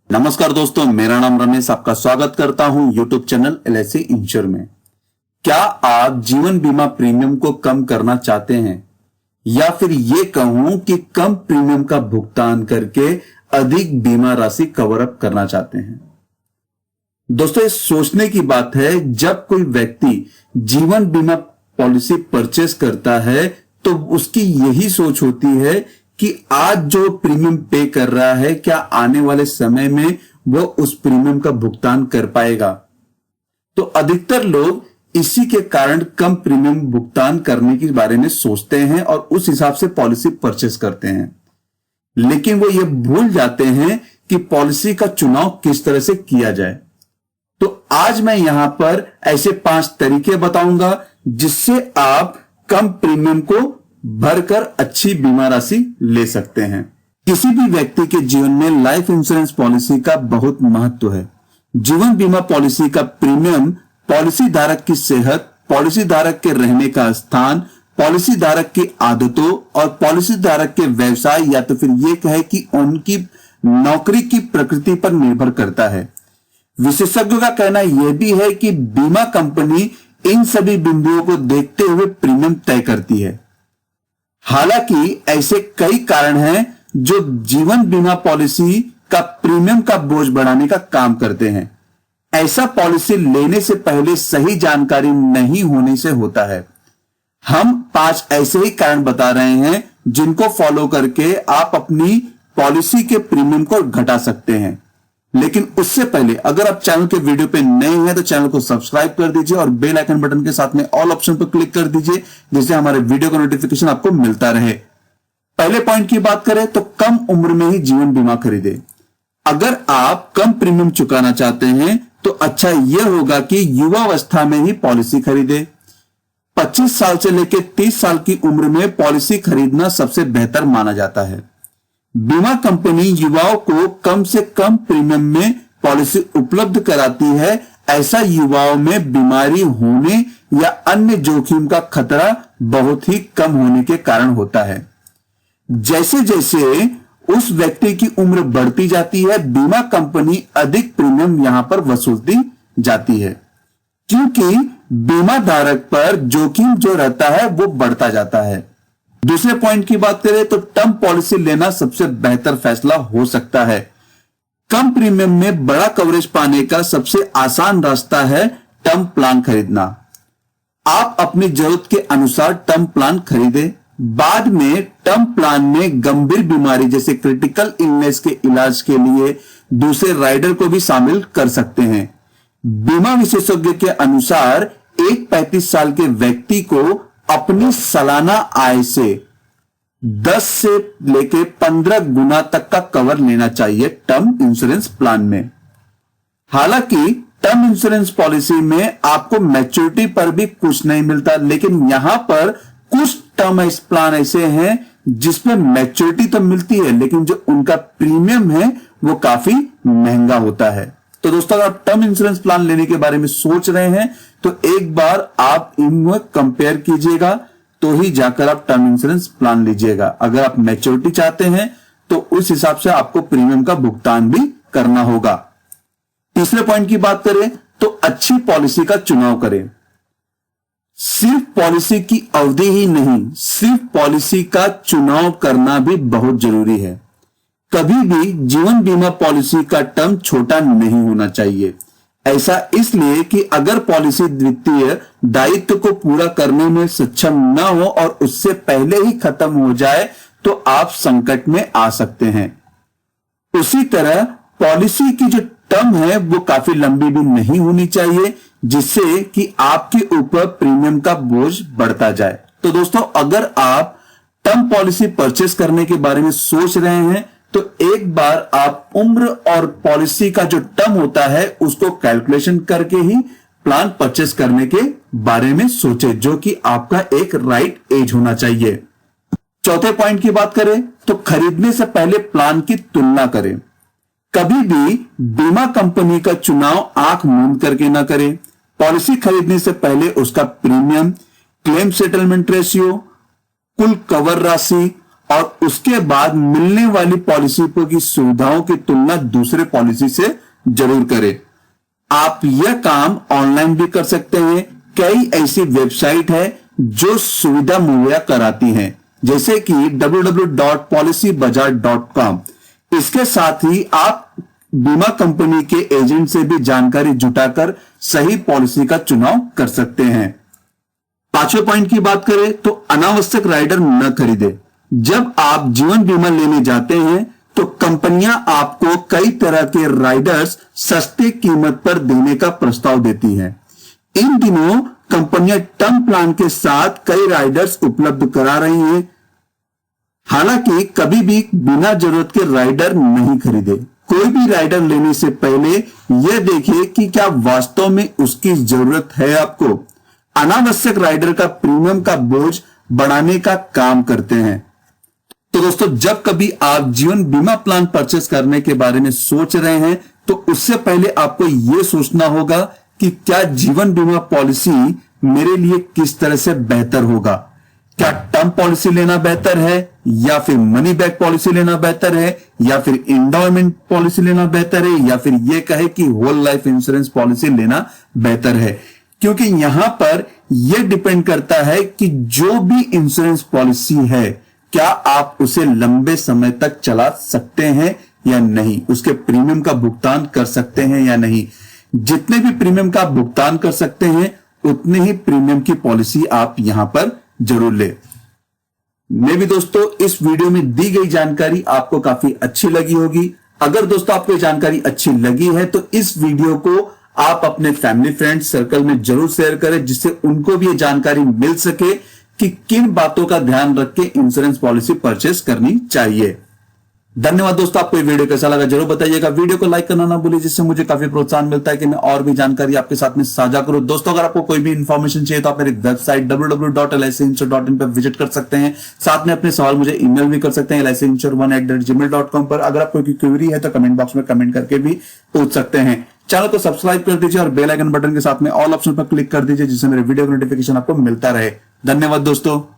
नमस्कार दोस्तों, मेरा नाम रमेश, आपका स्वागत करता हूं यूट्यूब चैनल LIC इंश्योर में। क्या आप जीवन बीमा प्रीमियम को कम करना चाहते हैं या फिर ये कहूं कि कम प्रीमियम का भुगतान करके अधिक बीमा राशि कवर अप करना चाहते हैं? दोस्तों, ये सोचने की बात है, जब कोई व्यक्ति जीवन बीमा पॉलिसी परचेस करता है तो उसकी यही सोच होती है कि आज जो प्रीमियम पे कर रहा है, क्या आने वाले समय में वो उस प्रीमियम का भुगतान कर पाएगा। तो अधिकतर लोग इसी के कारण कम प्रीमियम भुगतान करने के बारे में सोचते हैं और उस हिसाब से पॉलिसी परचेस करते हैं, लेकिन वो ये भूल जाते हैं कि पॉलिसी का चुनाव किस तरह से किया जाए। तो आज मैं यहां पर ऐसे 5 तरीके बताऊंगा जिससे आप कम प्रीमियम को भरकर अच्छी बीमा राशि ले सकते हैं। किसी भी व्यक्ति के जीवन में लाइफ इंश्योरेंस पॉलिसी का बहुत महत्व है। जीवन बीमा पॉलिसी का प्रीमियम पॉलिसी धारक की सेहत, पॉलिसी धारक के रहने का स्थान, पॉलिसी धारक की आदतों और पॉलिसी धारक के व्यवसाय या तो फिर यह कहे कि उनकी नौकरी की प्रकृति पर निर्भर करता है। विशेषज्ञों का कहना यह भी है कि बीमा कंपनी इन सभी बिंदुओं को देखते हुए प्रीमियम तय करती है। हालांकि ऐसे कई कारण हैं जो जीवन बीमा पॉलिसी का प्रीमियम का बोझ बढ़ाने का काम करते हैं। ऐसा पॉलिसी लेने से पहले सही जानकारी नहीं होने से होता है। हम 5 ऐसे ही कारण बता रहे हैं जिनको फॉलो करके आप अपनी पॉलिसी के प्रीमियम को घटा सकते हैं। लेकिन उससे पहले अगर आप चैनल के वीडियो पे नए हैं तो चैनल को सब्सक्राइब कर दीजिए और बेल आइकन बटन के साथ में ऑल ऑप्शन पर क्लिक कर दीजिए, जिससे हमारे वीडियो का नोटिफिकेशन आपको मिलता रहे। पहले पॉइंट की बात करें तो कम उम्र में ही जीवन बीमा खरीदे। अगर आप कम प्रीमियम चुकाना चाहते हैं तो अच्छा यह होगा कि युवावस्था में ही पॉलिसी खरीदे। 25 साल से लेकर 30 साल की उम्र में पॉलिसी खरीदना सबसे बेहतर माना जाता है। बीमा कंपनी युवाओं को कम से कम प्रीमियम में पॉलिसी उपलब्ध कराती है। ऐसा युवाओं में बीमारी होने या अन्य जोखिम का खतरा बहुत ही कम होने के कारण होता है। जैसे जैसे उस व्यक्ति की उम्र बढ़ती जाती है, बीमा कंपनी अधिक प्रीमियम यहां पर वसूलती जाती है, क्योंकि बीमा धारक पर जोखिम जो रहता है वो बढ़ता जाता है। दूसरे पॉइंट की बात करें तो टर्म पॉलिसी लेना सबसे बेहतर फैसला हो सकता है। कम प्रीमियम में बड़ा कवरेज पाने का सबसे आसान रास्ता है टर्म प्लान खरीदना। आप अपनी जरूरत के अनुसार टर्म प्लान खरीदें। बाद में टर्म प्लान में गंभीर बीमारी जैसे क्रिटिकल इलनेस के इलाज के लिए दूसरे राइडर को भी शामिल कर सकते हैं। बीमा विशेषज्ञ के अनुसार एक 35 साल के व्यक्ति को अपनी सालाना आय से 10 से लेकर 15 गुना तक का कवर लेना चाहिए टर्म इंश्योरेंस प्लान में। हालांकि टर्म इंश्योरेंस पॉलिसी में आपको मैच्योरिटी पर भी कुछ नहीं मिलता, लेकिन यहां पर कुछ टर्म प्लान ऐसे हैं जिसमें मैच्योरिटी तो मिलती है, लेकिन जो उनका प्रीमियम है वो काफी महंगा होता है। तो दोस्तों, अगर आप टर्म इंश्योरेंस प्लान लेने के बारे में सोच रहे हैं तो एक बार आप इनको कंपेयर कीजिएगा, तो ही जाकर आप टर्म इंश्योरेंस प्लान लीजिएगा। अगर आप मैच्योरिटी चाहते हैं तो उस हिसाब से आपको प्रीमियम का भुगतान भी करना होगा। तीसरे पॉइंट की बात करें तो अच्छी पॉलिसी का चुनाव करें। सिर्फ पॉलिसी की अवधि ही नहीं, सिर्फ पॉलिसी का चुनाव करना भी बहुत जरूरी है। कभी भी जीवन बीमा पॉलिसी का टर्म छोटा नहीं होना चाहिए। ऐसा इसलिए कि अगर पॉलिसी वित्तीय दायित्व को पूरा करने में सक्षम न हो और उससे पहले ही खत्म हो जाए तो आप संकट में आ सकते हैं। उसी तरह पॉलिसी की जो टर्म है वो काफी लंबी भी नहीं होनी चाहिए, जिससे कि आपके ऊपर प्रीमियम का बोझ बढ़ता जाए। तो दोस्तों, अगर आप टर्म पॉलिसी परचेस करने के बारे में सोच रहे हैं तो एक बार आप उम्र और पॉलिसी का जो टर्म होता है उसको कैलकुलेशन करके ही प्लान परचेस करने के बारे में सोचें, जो कि आपका एक राइट एज होना चाहिए। चौथे पॉइंट की बात करें तो खरीदने से पहले प्लान की तुलना करें। कभी भी बीमा कंपनी का चुनाव आंख मूंद करके ना करें। पॉलिसी खरीदने से पहले उसका प्रीमियम, क्लेम सेटलमेंट रेशियो, कुल कवर राशि और उसके बाद मिलने वाली पॉलिसी की सुविधाओं की तुलना दूसरे पॉलिसी से जरूर करें। आप यह काम ऑनलाइन भी कर सकते हैं। कई ऐसी वेबसाइट है जो सुविधा मुहैया कराती हैं, जैसे कि www.policybazar.com। इसके साथ ही आप बीमा कंपनी के एजेंट से भी जानकारी जुटाकर सही पॉलिसी का चुनाव कर सकते हैं। पांचवें पॉइंट की बात करें तो अनावश्यक राइडर न खरीदे। जब आप जीवन बीमा लेने जाते हैं तो कंपनियां आपको कई तरह के राइडर्स सस्ते कीमत पर देने का प्रस्ताव देती हैं। इन दिनों कंपनियां टर्म प्लान के साथ कई राइडर्स उपलब्ध करा रही हैं। हालांकि कभी भी बिना जरूरत के राइडर नहीं खरीदे। कोई भी राइडर लेने से पहले यह देखिए कि क्या वास्तव में उसकी जरूरत है आपको। अनावश्यक राइडर का प्रीमियम का बोझ बढ़ाने का काम करते हैं। तो दोस्तों, जब कभी आप जीवन बीमा प्लान परचेस करने के बारे में सोच रहे हैं तो उससे पहले आपको यह सोचना होगा कि क्या जीवन बीमा पॉलिसी मेरे लिए किस तरह से बेहतर होगा। क्या टर्म पॉलिसी लेना बेहतर है, या फिर मनी बैक पॉलिसी लेना बेहतर है, या फिर एंडोमेंट पॉलिसी लेना बेहतर है, या फिर यह कहे कि होल लाइफ इंश्योरेंस पॉलिसी लेना बेहतर है। क्योंकि यहां पर यह डिपेंड करता है कि जो भी इंश्योरेंस पॉलिसी है क्या आप उसे लंबे समय तक चला सकते हैं या नहीं, उसके प्रीमियम का भुगतान कर सकते हैं या नहीं। जितने भी प्रीमियम का आप भुगतान कर सकते हैं उतने ही प्रीमियम की पॉलिसी आप यहां पर जरूर ले। मैं भी दोस्तों इस वीडियो में दी गई जानकारी आपको काफी अच्छी लगी होगी। अगर दोस्तों आपको ये जानकारी अच्छी लगी है तो इस वीडियो को आप अपने फैमिली फ्रेंड सर्कल में जरूर शेयर करें, जिससे उनको भी ये जानकारी मिल सके कि किन बातों का ध्यान रख के इंश्योरेंस पॉलिसी परचेस करनी चाहिए। धन्यवाद दोस्तों, आपको ये वीडियो कैसा लगा जरूर बताइएगा। वीडियो को लाइक करना ना भूलिए, जिससे मुझे काफी प्रोत्साहन मिलता है कि मैं और भी जानकारी आपके साथ में साझा करूं। दोस्तों, अगर आपको कोई भी इंफॉर्मेशन चाहिए तो आप मेरी वेबसाइट www.licinsurance.in पर विजिट कर सकते हैं। साथ में अपने सवाल मुझे ईमेल भी कर सकते हैं licinsurance1@gmail.com पर। अगर आपको कोई क्वेरी है तो कमेंट बॉक्स में कमेंट करके भी पूछ सकते हैं। चैनल को सब्सक्राइब कर दीजिए और बेल आइकन बटन के साथ में ऑल ऑप्शन पर क्लिक कर दीजिए, जिससे मेरे वीडियो का नोटिफिकेशन आपको मिलता रहे। धन्यवाद दोस्तों।